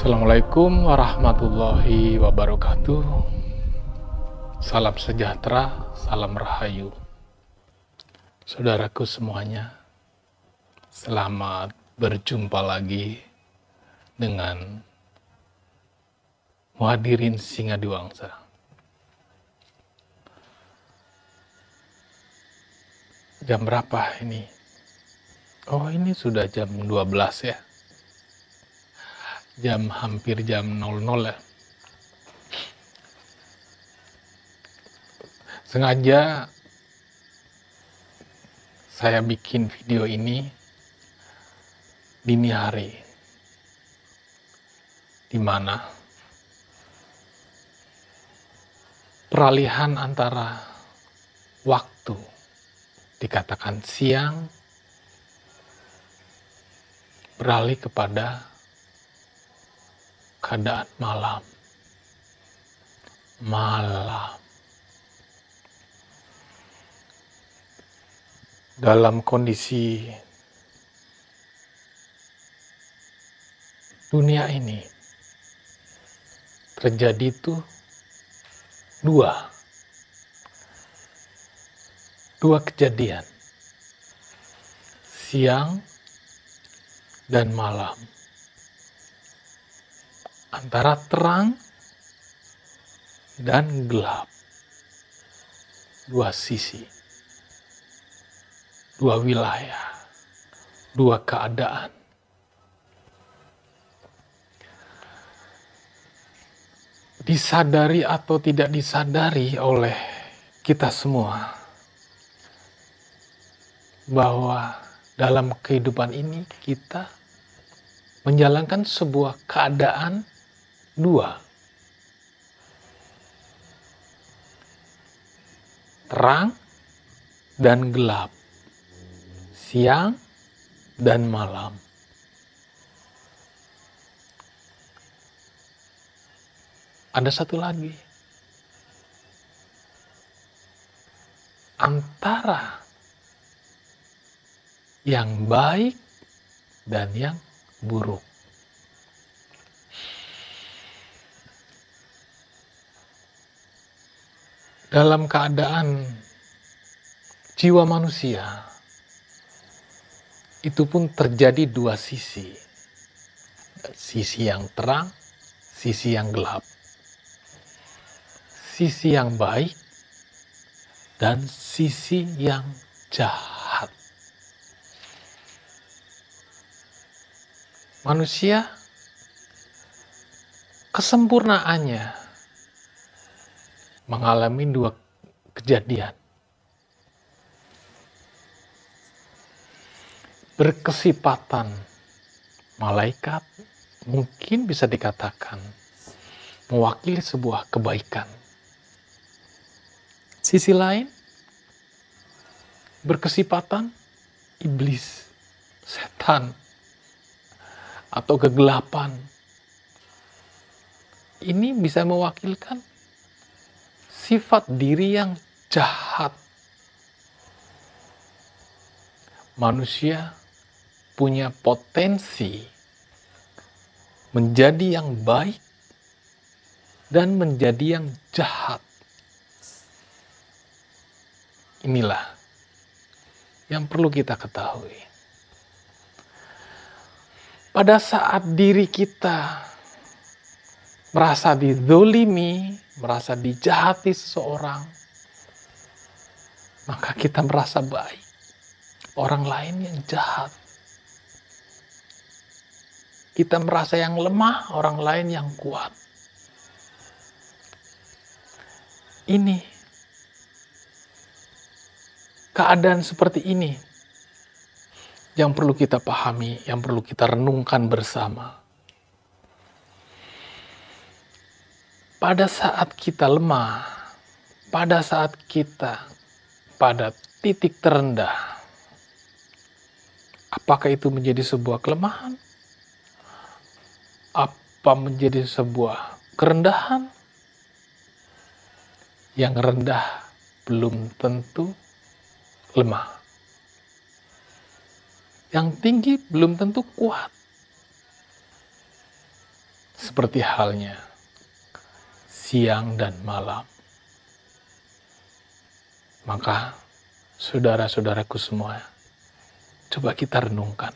Assalamualaikum warahmatullahi wabarakatuh. Salam sejahtera, salam rahayu. Saudaraku semuanya, selamat berjumpa lagi dengan Muhadirin Singadiwangsa. Jam berapa ini? Oh, ini sudah jam 12 ya. Hampir jam 00 ya. Sengaja saya bikin video ini dini hari, di mana peralihan antara waktu dikatakan siang beralih kepada keadaan malam. Dalam kondisi dunia ini terjadi itu dua kejadian, siang dan malam, antara terang dan gelap, dua sisi, dua wilayah, dua keadaan. Disadari atau tidak disadari oleh kita semua bahwa dalam kehidupan ini kita menjalankan sebuah keadaan dua, terang dan gelap, siang dan malam. Ada satu lagi, antara yang baik dan yang buruk. Dalam keadaan jiwa manusia, itu pun terjadi dua sisi. Sisi yang terang, sisi yang gelap. Sisi yang baik dan sisi yang jahat. Manusia kesempurnaannya mengalami dua kejadian. Berkesipatan malaikat mungkin bisa dikatakan mewakili sebuah kebaikan. Sisi lain, berkesipatan iblis, setan, atau kegelapan. Ini bisa mewakilkan sifat diri yang jahat. Manusia punya potensi menjadi yang baik dan menjadi yang jahat. Inilah yang perlu kita ketahui. Pada saat diri kita merasa dizolimi, merasa dijahati seseorang, maka kita merasa baik. Orang lain yang jahat. Kita merasa yang lemah, orang lain yang kuat. Ini keadaan seperti ini yang perlu kita pahami, yang perlu kita renungkan bersama. Pada saat kita lemah, pada saat kita pada titik terendah, apakah itu menjadi sebuah kelemahan? Apa menjadi sebuah kerendahan? Yang rendah belum tentu lemah. Yang tinggi belum tentu kuat. seperti halnya siang dan malam. Maka saudara-saudaraku semua, coba kita renungkan.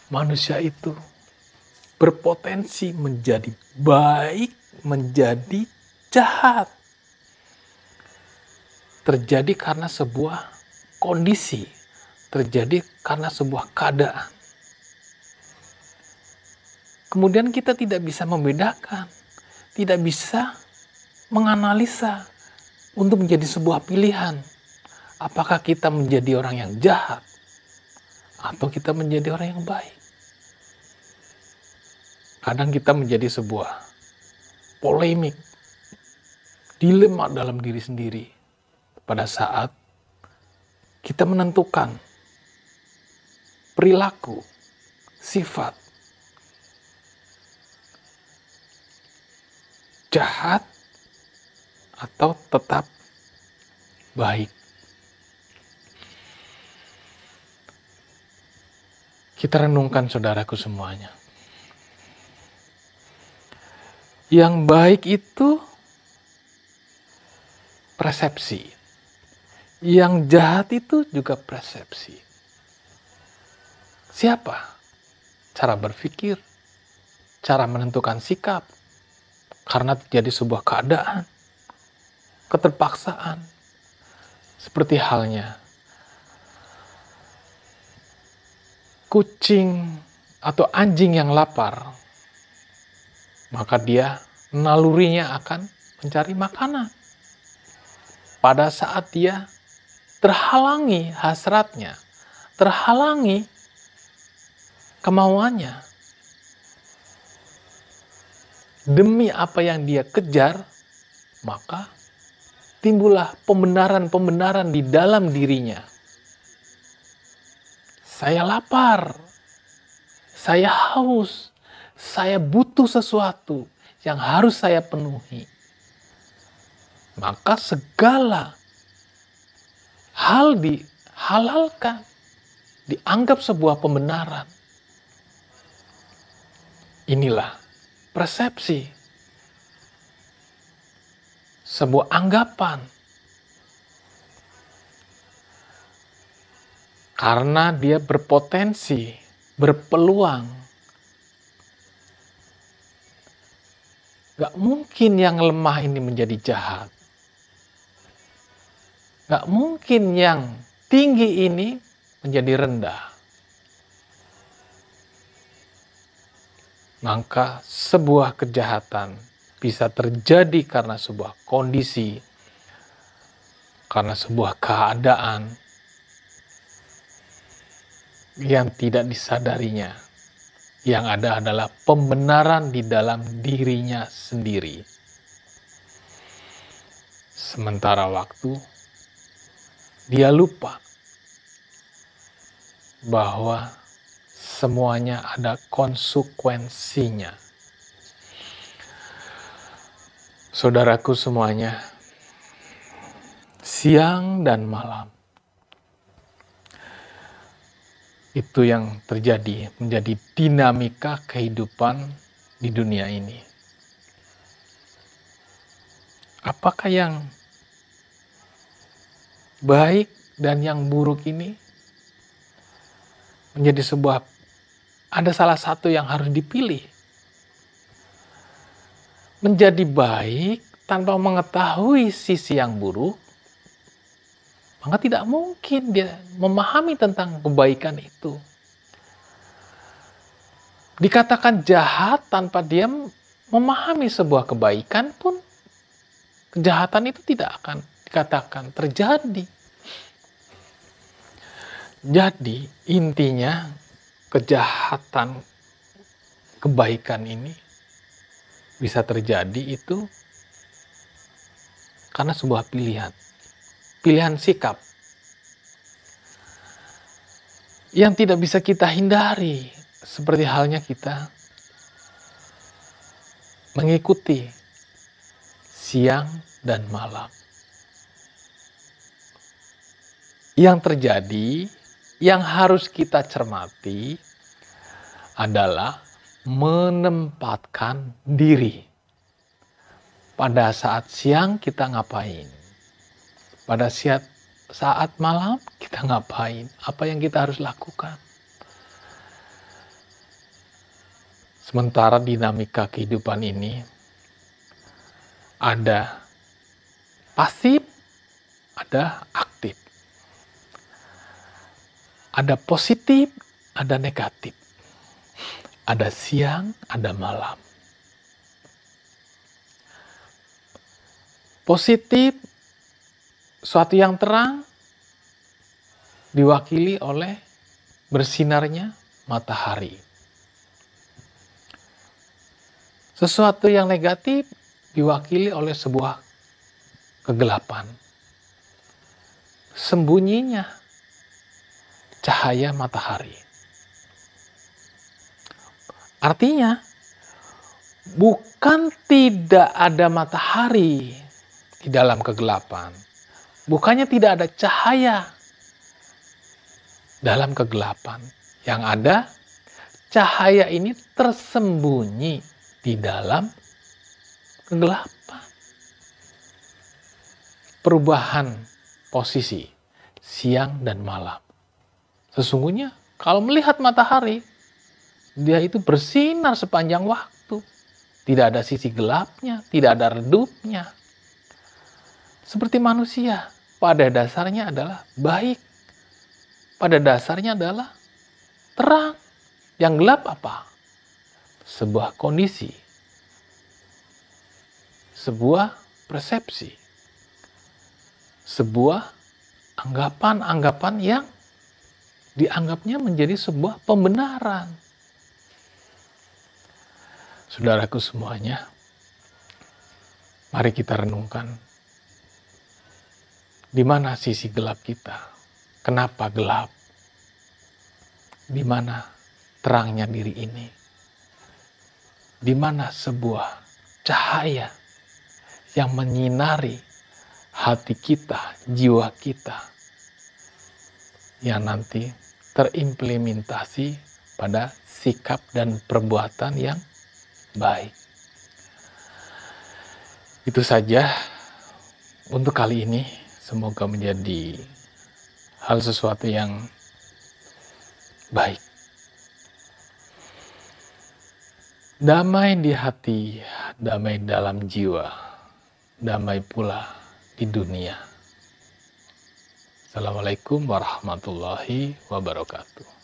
Manusia itu berpotensi menjadi baik, menjadi jahat. Terjadi karena sebuah kondisi, terjadi karena sebuah keadaan. Kemudian kita tidak bisa membedakan, tidak bisa menganalisa untuk menjadi sebuah pilihan. Apakah kita menjadi orang yang jahat atau kita menjadi orang yang baik? Kadang kita menjadi sebuah polemik, dilema dalam diri sendiri pada saat kita menentukan perilaku, sifat jahat atau tetap baik. Kita renungkan saudaraku semuanya. Yang baik itu persepsi. Yang jahat itu juga persepsi. Siapa? Cara berpikir, cara menentukan sikap, karena terjadi sebuah keadaan, keterpaksaan, seperti halnya kucing atau anjing yang lapar, maka dia nalurinya akan mencari makanan. Pada saat dia terhalangi hasratnya, terhalangi kemauannya, demi apa yang dia kejar, maka timbullah pembenaran-pembenaran di dalam dirinya. Saya lapar, saya haus, saya butuh sesuatu yang harus saya penuhi. Maka segala hal dihalalkan, dianggap sebuah pembenaran. Inilah persepsi, sebuah anggapan. Karena dia berpotensi, berpeluang. Gak mungkin yang lemah ini menjadi jahat. Gak mungkin yang tinggi ini menjadi rendah. Maka sebuah kejahatan bisa terjadi karena sebuah kondisi, karena sebuah keadaan yang tidak disadarinya. Yang ada adalah pembenaran di dalam dirinya sendiri. Sementara waktu, dia lupa bahwa semuanya ada konsekuensinya. Saudaraku semuanya, siang dan malam, itu yang terjadi, menjadi dinamika kehidupan di dunia ini. Apakah yang baik dan yang buruk ini menjadi sebuah, ada salah satu yang harus dipilih. Menjadi baik tanpa mengetahui sisi yang buruk, maka tidak mungkin dia memahami tentang kebaikan itu. Dikatakan jahat tanpa dia memahami sebuah kebaikan pun, kejahatan itu tidak akan dikatakan terjadi. Jadi intinya kejahatan, kebaikan ini bisa terjadi itu karena sebuah pilihan. Pilihan sikap yang tidak bisa kita hindari, seperti halnya kita mengikuti siang dan malam. Yang terjadi, yang harus kita cermati adalah menempatkan diri. Pada saat siang kita ngapain? Pada saat malam kita ngapain? Apa yang kita harus lakukan? Sementara dinamika kehidupan ini ada pasif, ada aktif. Ada positif, ada negatif. Ada siang, ada malam. Positif, suatu yang terang, diwakili oleh bersinarnya matahari. Sesuatu yang negatif diwakili oleh sebuah kegelapan. Sembunyinya cahaya matahari. Artinya, bukan tidak ada matahari di dalam kegelapan. Bukannya tidak ada cahaya dalam kegelapan. Yang ada, cahaya ini tersembunyi di dalam kegelapan. Perubahan posisi siang dan malam. Sesungguhnya kalau melihat matahari, dia itu bersinar sepanjang waktu. Tidak ada sisi gelapnya, tidak ada redupnya. Seperti manusia, pada dasarnya adalah baik. Pada dasarnya adalah terang. Yang gelap apa? Sebuah kondisi. Sebuah persepsi. Sebuah anggapan-anggapan yang dianggapnya menjadi sebuah pembenaran. Saudaraku semuanya, mari kita renungkan. Di mana sisi gelap kita? Kenapa gelap? Di mana terangnya diri ini? Di mana sebuah cahaya yang menyinari hati kita, jiwa kita, yang nanti terimplementasi pada sikap dan perbuatan yang baik. Itu saja untuk kali ini. Semoga menjadi hal sesuatu yang baik. Damai di hati, damai dalam jiwa, damai pula di dunia. Assalamualaikum warahmatullahi wabarakatuh.